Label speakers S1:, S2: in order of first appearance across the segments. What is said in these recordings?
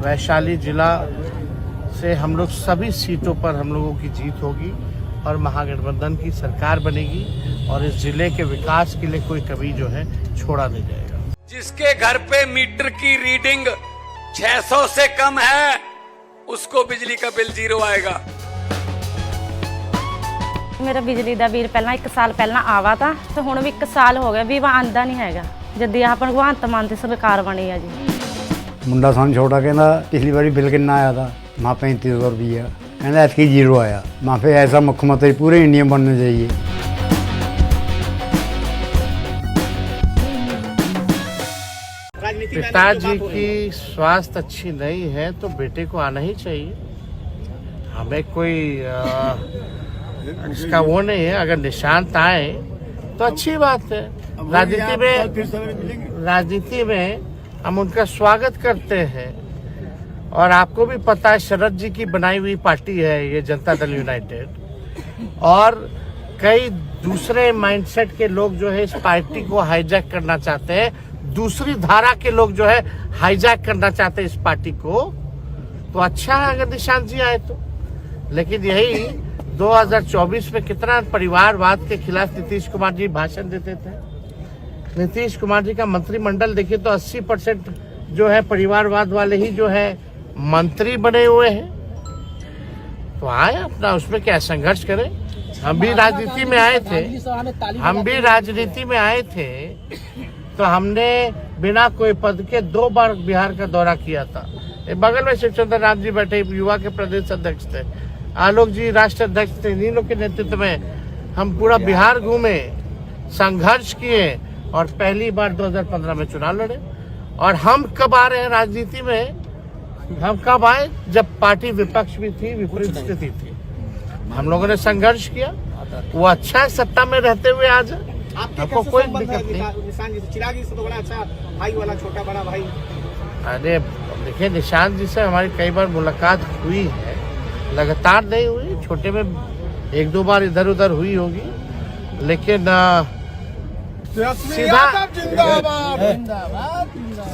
S1: वैशाली जिला से हम लोग सभी सीटों पर हम लोगों की जीत होगी और महागठबंधन की सरकार बनेगी और इस जिले के विकास के लिए कोई कभी जो है छोड़ा नहीं जाएगा।
S2: जिसके घर पे मीटर की रीडिंग 600 से कम है उसको बिजली का बिल 0 आएगा।
S3: मेरा बिजली ਦਾ ਬਿੱਲ ਪਹਿਲਾਂ 1 ਸਾਲ ਪਹਿਲਾਂ ਆਵਾ ਤਾਂ ਤੇ ਹੁਣ ਵੀ 1 ਸਾਲ ਹੋ ਗਿਆ ਵੀ ਵਾ ਆਂਦਾ ਨਹੀਂ ਹੈਗਾ ਜਦ ਇਹ ਆਪਣ ਭਗਵੰਤ ਮਾਨ ਦੀ ਸਰਕਾਰ ਬਣੀ ਆ ਜੀ।
S4: ਮੁੰਡਾ ਸਾਨੂੰ ਛੋਟਾ ਕਹਿੰਦਾ ਪਿਛਲੀ ਵਾਰੀ ਬਿੱਲ ਕਿੰਨਾ ਆਇਆ था माँ 3500 रुपया कहना ऐसी 0 आया माँ फिर ऐसा मुख्यमंत्री पूरे इंडिया में बनना चाहिए।
S1: पिताजी की स्वास्थ्य अच्छी नहीं है तो बेटे को आना ही चाहिए। हमें कोई इसका वो नहीं है, अगर निशांत आए तो अच्छी बात है। राजनीति में हम उनका स्वागत करते हैं और आपको भी पता है शरद जी की बनाई हुई पार्टी है ये जनता दल यूनाइटेड और कई दूसरे माइंडसेट के लोग जो है इस पार्टी को हाईजैक करना चाहते हैं, दूसरी धारा के लोग जो है हाईजैक करना चाहते हैं इस पार्टी को। तो अच्छा है अगर निशांत जी आए तो, लेकिन यही 2024 में कितना परिवारवाद के खिलाफ नीतीश कुमार जी भाषण देते थे। नीतीश कुमार जी का मंत्रिमंडल देखिए तो 80% जो है परिवारवाद वाले ही जो है मंत्री बने हुए हैं। तो आए अपना उसमें क्या संघर्ष करें। हम भी राजनीति में आए थे तो हमने बिना कोई पद के 2 बार बिहार का दौरा किया था। बगल में शिवचंद्र राम जी बैठे युवा के प्रदेश अध्यक्ष थे, आलोक जी राष्ट्र अध्यक्ष थे। इन्हीं लोग के नेतृत्व में हम पूरा बिहार घूमे, संघर्ष किए और पहली बार 2015 में चुनाव लड़े। और हम कब आ रहे हैं राजनीति में, हम कब आए जब पार्टी विपक्ष भी थी, विपरीत स्थिति थी, हम लोगों ने संघर्ष किया। वो अच्छा है सत्ता में रहते हुए आज आपको कोई दिक्कत नहीं।
S5: चिराग जी से तो बड़ा अच्छा भाई वाला छोटा बड़ा भाई।
S1: अरे देखिए निशांत जी से हमारी कई बार मुलाकात हुई है, लगातार नहीं हुई, छोटे में 1-2 बार इधर उधर हुई होगी, लेकिन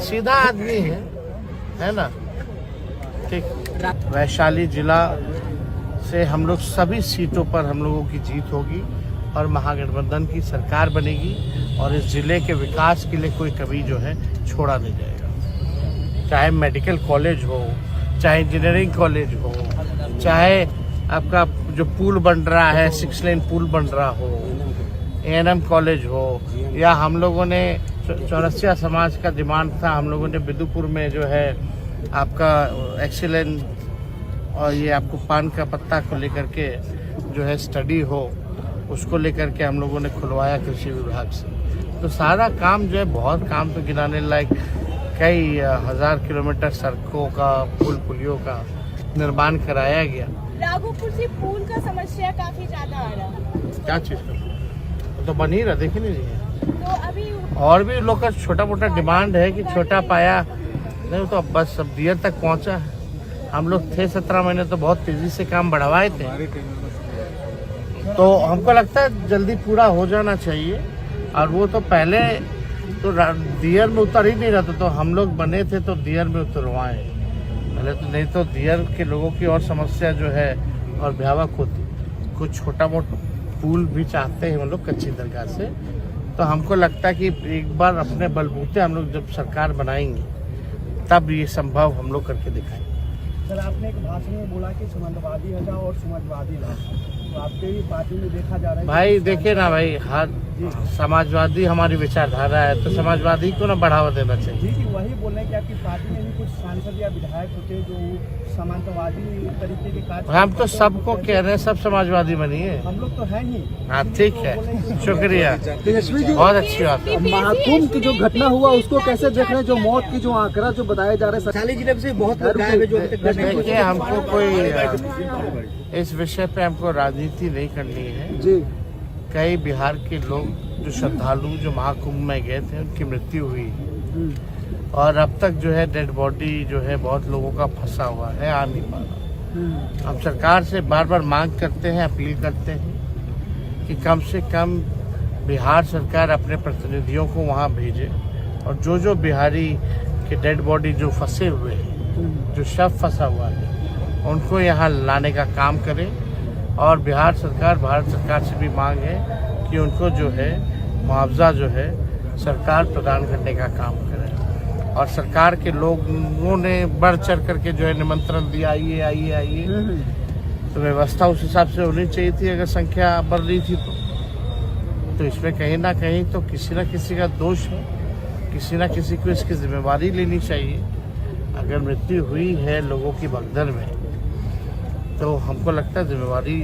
S1: सीधा आदमी है ना। ठीक, वैशाली जिला से हम लोग सभी सीटों पर हम लोगों की जीत होगी और महागठबंधन की सरकार बनेगी और इस जिले के विकास के लिए कोई कभी जो है छोड़ा नहीं जाएगा। चाहे मेडिकल कॉलेज हो, चाहे इंजीनियरिंग कॉलेज हो, चाहे आपका जो पुल बन रहा है 6 लेन पुल बन रहा हो, A&M कॉलेज हो, या हम लोगों ने चौरसिया समाज का डिमांड था, हम लोगों ने बिदुपुर में जो है आपका एक्सीलेंट और ये आपको पान का पत्ता को लेकर के जो है स्टडी हो, उसको लेकर के हम लोगों ने खुलवाया कृषि विभाग से। तो सारा काम जो है, बहुत काम तो गिनाने लायक, कई 1000 किलोमीटर सड़कों का, पुल पुलियों का निर्माण कराया गया।
S6: राघोपुर से पुल का समस्या काफी ज्यादा आ रहा है।
S1: क्या चीज का तो बन ही रहा, देख नहीं रही है।
S6: तो अभी
S1: और भी लोग का छोटा मोटा डिमांड है कि छोटा पाया नहीं, तो अब बस अब दियर तक पहुंचा है। हम लोग थे 17 महीने तो बहुत तेजी से काम बढ़वाए थे, तो हमको लगता है जल्दी पूरा हो जाना चाहिए। और वो तो पहले तो दियर में उतर ही नहीं रहता, तो हम लोग बने थे तो दियर में उतरवाए पहले, तो नहीं तो दियर के लोगों की और समस्या जो है और भयावह होती। कुछ छोटा मोटा पुल भी चाहते हैं हम लोग कच्ची दरगाह से। तो हमको लगता है कि एक बार अपने बलबूते हम लोग जब सरकार बनाएंगे तब ये संभव हम लोग करके दिखाएंगे।
S5: सर आपने एक भाषण में बोला कि समाजवादी हटाओ और समाजवादी लाओ, तो आपके ही पार्टी में देखा जा रहा है।
S1: भाई देखिए ना भाई, हर समाजवादी हमारी विचारधारा है तो समाजवादी को ना बढ़ावा देना चाहिए।
S5: जी वही बोल रहे हैं कि आपकी पार्टी में भी कुछ सांसद या विधायक होते जो समाजवादी तरीके के कार्य।
S1: हम तो सबको कह रहे हैं सब समाजवादी बनिए।
S5: हम लोग तो है ही।
S1: हाँ ठीक है, शुक्रिया,
S5: तेजस्वी जी
S1: बहुत अच्छी बात है।
S5: महाकुंभ की जो घटना हुआ उसको कैसे देख रहे हैं, जो मौत की जो आंकड़ा जो बताया जा रहा है वैशाली जिले में से बहुत लोग गायब है जो
S1: देखिए हमको कोई इस विषय पे हमको राजनीति नहीं करनी है
S5: जी।
S1: कई बिहार के लोग जो श्रद्धालु जो महाकुंभ में गए थे उनकी मृत्यु हुई और अब तक जो है डेड बॉडी जो है बहुत लोगों का फंसा हुआ है, आ नहीं पा रहा। हम सरकार से बार बार मांग करते हैं, अपील करते हैं कि कम से कम बिहार सरकार अपने प्रतिनिधियों को वहां भेजे और जो बिहारी के डेड बॉडी जो फंसे हुए हैं जो शव फंसा हुआ है उनको यहाँ लाने का काम करें। और बिहार सरकार, भारत सरकार से भी मांग है कि उनको जो है मुआवजा जो है सरकार प्रदान करने का काम करे। और सरकार के लोगों ने बढ़ चढ़ करके जो है निमंत्रण दिया, आइए आइए आइए, तो व्यवस्था उस हिसाब से होनी चाहिए थी। अगर संख्या बढ़ रही थी तो इसमें कहीं ना कहीं तो किसी न किसी का दोष है, किसी न किसी को इसकी जिम्मेवारी लेनी चाहिए। अगर मृत्यु हुई है लोगों की भगदड़ में तो हमको लगता है जिम्मेवारी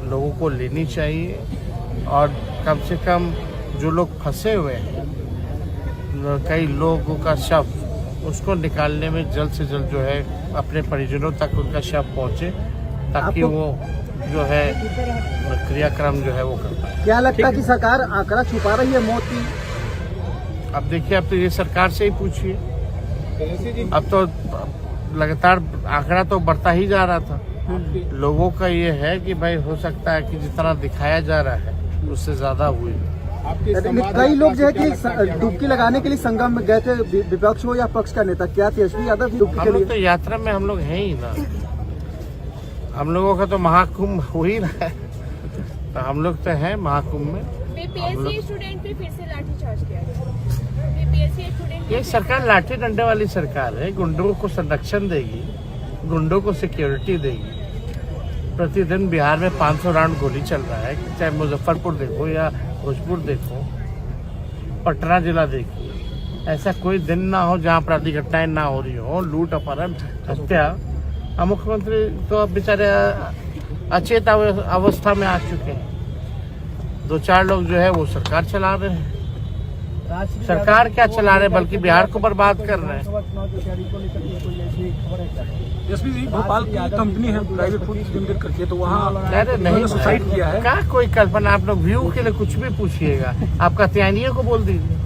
S1: लोगों को लेनी चाहिए। और कम से कम जो लोग फंसे हुए हैं, कई लोगों का शव, उसको निकालने में जल्द से जल्द जो है अपने परिजनों तक उनका शव पहुंचे, ताकि वो जो है क्रियाक्रम जो है वो कर पाए।
S5: क्या लगता है कि सरकार आंकड़ा छुपा रही है मौत की?
S1: अब देखिए, अब तो ये सरकार से ही पूछिए। अब तो लगातार आंकड़ा तो बढ़ता ही जा रहा था। लोगों का ये है कि भाई हो सकता है कि जितना दिखाया जा रहा है उससे ज्यादा हुई।
S5: कई लोग जो है कि डुबकी लगाने के लिए संगम में गए थे, विपक्ष हो या पक्ष का नेता, क्या तेजस्वी यादव भी डुबकी
S1: हम
S5: के
S1: लोग
S5: लिए?
S1: तो यात्रा में हम लोग हैं ही ना, हम लोगों का तो महाकुंभ हो ही रहा है, तो हम लोग तो हैं महाकुंभ में।
S6: बीपीएससी स्टूडेंट पे फिर से लाठीचार्ज किया गया। बीपीएससी स्टूडेंट,
S1: ये सरकार लाठी डंडे वाली सरकार है। गुंडों को संरक्षण देगी, गुंडों को सिक्योरिटी देगी। प्रतिदिन बिहार में 500 राउंड गोली चल रहा है, चाहे मुजफ्फरपुर देखो या भोजपुर देखो, पटना जिला देखिए, ऐसा कोई दिन ना हो जहाँ अपराधी घटनाएं ना हो रही हो, लूट, अपहरण, हत्या। अब मुख्यमंत्री तो अब बेचारे अचेत अवस्था में आ चुके हैं। 2-4 लोग जो है वो सरकार चला रहे हैं। सरकार क्या चला रहे हैं, बल्कि बिहार को बर्बाद कर रहे हैं।
S7: एसपी जी, भोपाल की कंपनी है प्राइवेट फूड लिमिटेड करके, तो वहाँ
S1: अरे नहीं,
S7: सुसाइड किया है।
S1: क्या कोई कल्पना, आप लोग व्यू के लिए कुछ भी पूछिएगा, आप कत्यानियों को बोल दीजिए।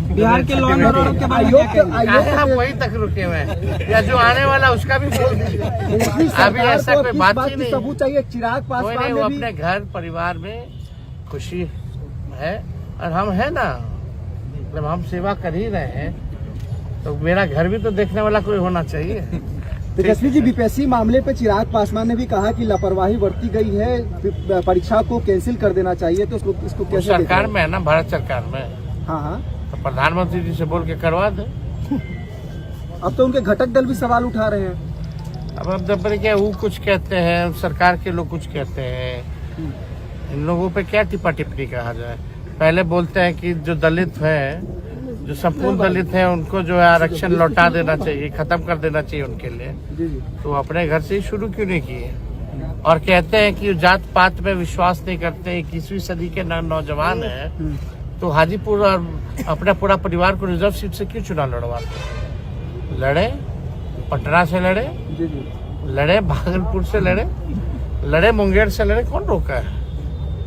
S5: बिहार के लॉ एंड ऑर्डर के बारे में
S1: आप वहीं तक रुके हुए हैं, या जो आने वाला उसका भी बोल दीजिए। अभी ऐसा कोई बात ही नहीं,
S5: सबूत चाहिए। चिराग
S1: कोई नहीं,
S5: पासवान
S1: वो
S5: ने भी
S1: अपने घर परिवार में खुशी है। और हम है ना, जब हम सेवा कर ही रहे हैं तो मेरा घर भी तो देखने वाला कोई होना चाहिए।
S5: तेजस्वी जी, बीपीएससी मामले पे चिराग पासवान ने भी कहा कि लापरवाही बरती गई है, परीक्षा को कैंसिल कर देना चाहिए, तो इसको कैसे
S1: सरकार में है ना, भारत सरकार में।
S5: हाँ,
S1: तो प्रधानमंत्री जी से बोल के करवा दे।
S5: अब तो उनके घटक दल भी सवाल उठा रहे हैं।
S1: अब जब क्या वो कुछ कहते हैं, सरकार के लोग कुछ कहते हैं, इन लोगों पे क्या टिप्पा टिप्पणी कहा जाए। पहले बोलते हैं कि जो दलित है, जो संपूर्ण दलित है, उनको जो है आरक्षण लौटा देना चाहिए, खत्म कर देना चाहिए उनके लिए। तो अपने घर से ही शुरू क्यों नहीं किए? और कहते हैं कि जात पात में विश्वास नहीं करते, 21वीं सदी के नौजवान है, तो हाजीपुर और अपना पूरा परिवार को रिजर्व सीट से क्यों चुनाव लड़वाते? लड़े, पटना से लड़े, लड़े भागलपुर से लड़े मुंगेर से लड़े, कौन रोका है?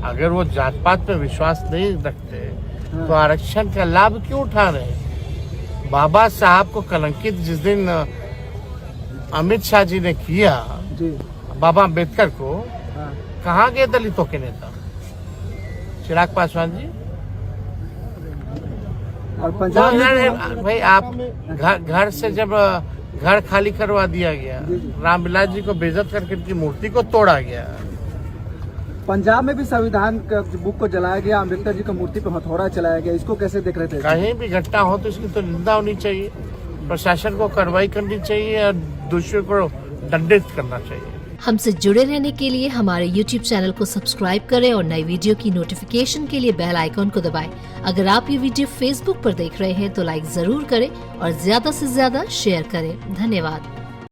S1: अगर वो जात पात पे विश्वास नहीं रखते तो आरक्षण का लाभ क्यों उठा रहे हैं? बाबा साहब को कलंकित जिस दिन अमित शाह जी ने किया, बाबा अम्बेडकर को, कहाँ गए दलितों के नेता? चिराग पासवान जी।
S5: और पंजाब में
S1: भाई आप घर से जब घर खाली करवा दिया गया, रामविलास जी को बेइज्जत करके उनकी मूर्ति को तोड़ा गया।
S5: पंजाब में भी संविधान का बुक को जलाया गया, अम्बेडकर जी का मूर्ति पर हथौड़ा चलाया गया, इसको कैसे देख रहे थे?
S1: कहीं भी घटना हो तो इसकी तो निंदा होनी चाहिए, प्रशासन को कार्रवाई करनी चाहिए और दोषियों को दंडित करना चाहिए।
S8: हमसे जुड़े रहने के लिए हमारे YouTube चैनल को सब्सक्राइब करें और नई वीडियो की नोटिफिकेशन के लिए बेल आइकॉन को दबाएं। अगर आप ये वीडियो Facebook पर देख रहे हैं तो लाइक जरूर करें और ज्यादा से ज्यादा शेयर करें। धन्यवाद।